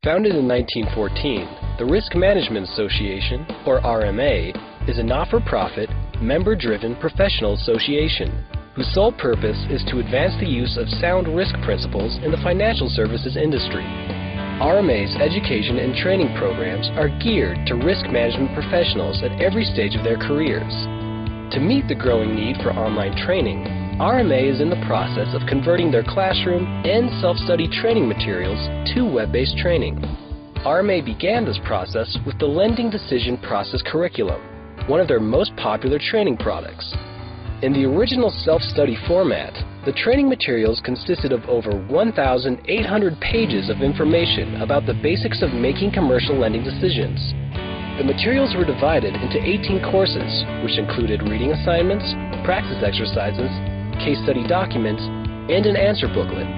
Founded in 1914, the Risk Management Association, or RMA, is a not-for-profit, member-driven professional association whose sole purpose is to advance the use of sound risk principles in the financial services industry. RMA's education and training programs are geared to risk management professionals at every stage of their careers. To meet the growing need for online training, RMA is in the process of converting their classroom and self-study training materials to web-based training. RMA began this process with the Lending Decision Process curriculum, one of their most popular training products. In the original self-study format, the training materials consisted of over 1,800 pages of information about the basics of making commercial lending decisions. The materials were divided into 18 courses, which included reading assignments, practice exercises, case study documents, and an answer booklet.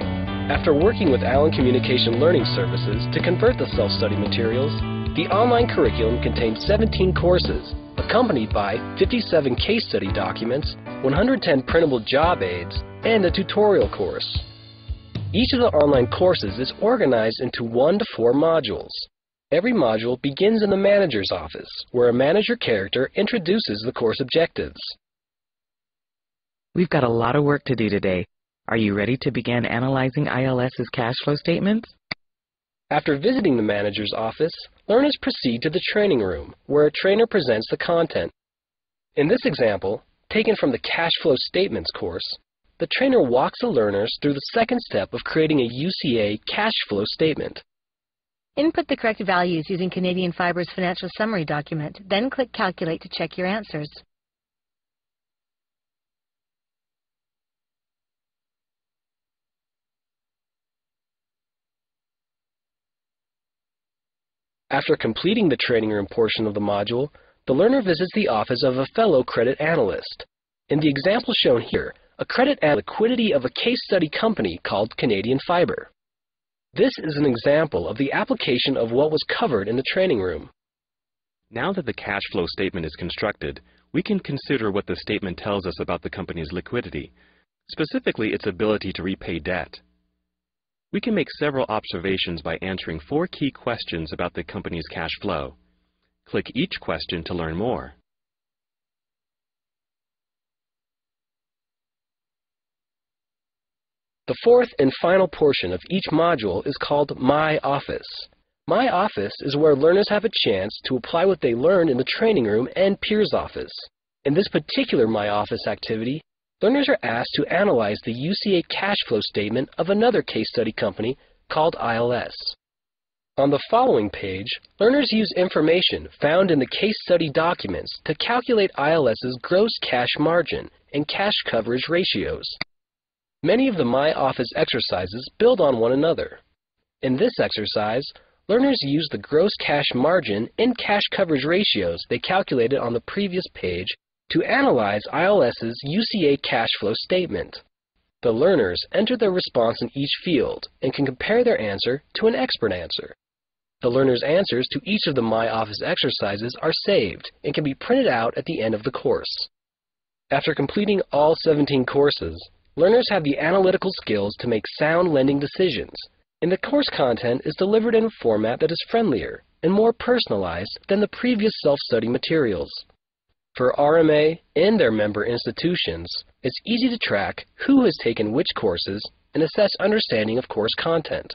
After working with Allen Communication Learning Services to convert the self-study materials, the online curriculum contained 17 courses, accompanied by 57 case study documents, 110 printable job aids, and a tutorial course. Each of the online courses is organized into 1 to 4 modules. Every module begins in the manager's office, where a manager character introduces the course objectives. We've got a lot of work to do today. Are you ready to begin analyzing ILS's cash flow statements? After visiting the manager's office, learners proceed to the training room, where a trainer presents the content. In this example, taken from the Cash Flow Statements course, the trainer walks the learners through the second step of creating a UCA cash flow statement. Input the correct values using Canadian Fiber's financial summary document, then click Calculate to check your answers. After completing the training room portion of the module, the learner visits the office of a fellow credit analyst. In the example shown here, a credit analyst liquidity of a case study company called Canadian Fiber. This is an example of the application of what was covered in the training room. Now that the cash flow statement is constructed, we can consider what the statement tells us about the company's liquidity, specifically its ability to repay debt. We can make several observations by answering 4 key questions about the company's cash flow. Click each question to learn more. The fourth and final portion of each module is called My Office. My Office is where learners have a chance to apply what they learned in the training room and peers' office. In this particular My Office activity, learners are asked to analyze the UCA cash flow statement of another case study company called ILS. On the following page, learners use information found in the case study documents to calculate ILS's gross cash margin and cash coverage ratios. Many of the My Office exercises build on one another. In this exercise, learners use the gross cash margin and cash coverage ratios they calculated on the previous page to analyze ILS's UCA cash flow statement. The learners enter their response in each field and can compare their answer to an expert answer. The learners' answers to each of the My Office exercises are saved and can be printed out at the end of the course. After completing all 17 courses, learners have the analytical skills to make sound lending decisions, and the course content is delivered in a format that is friendlier and more personalized than the previous self-study materials. For RMA and their member institutions, it's easy to track who has taken which courses and assess understanding of course content.